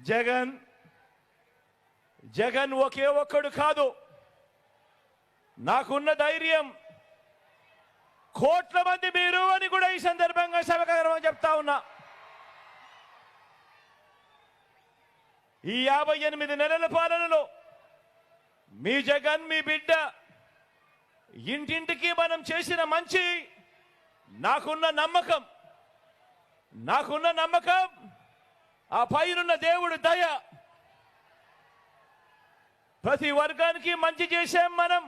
జగన్ జగన్ ఒకే ఒక్కడు కాదు. నాకున్న ధైర్యం కోట్ల మంది మీరు అని కూడా ఈ సందర్భంగా సభగర్వం చెప్తా ఉన్నా. ఈ 58 నెలల పాలనలో మీ జగన్, మీ బిడ్డ ఇంటింటికి మనం చేసిన మంచి నాకున్న నమ్మకం ఆ పైనున్న దేవుడు దయ. ప్రతి వర్గానికి మంచి చేశాం మనం,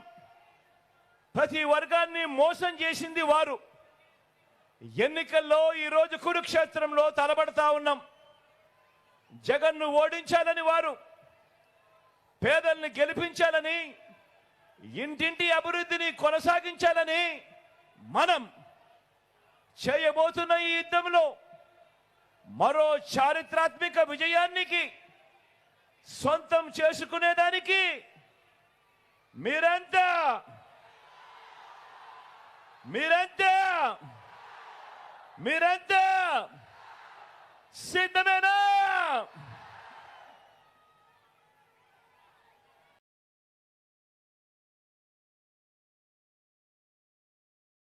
ప్రతి వర్గాన్ని మోసం చేసింది వారు. ఎన్నికల్లో ఈరోజు కురుక్షేత్రంలో తలబడతా ఉన్నాం. జగన్ను ఓడించాలని వారు, పేదల్ని గెలిపించాలని, ఇంటింటి అభివృద్ధిని కొనసాగించాలని మనం చేయబోతున్న ఈ యుద్ధంలో మరో చారిత్రాత్మక విజయానికి సొంతం చేసుకునేదానికి మీరంతా సిద్ధమే.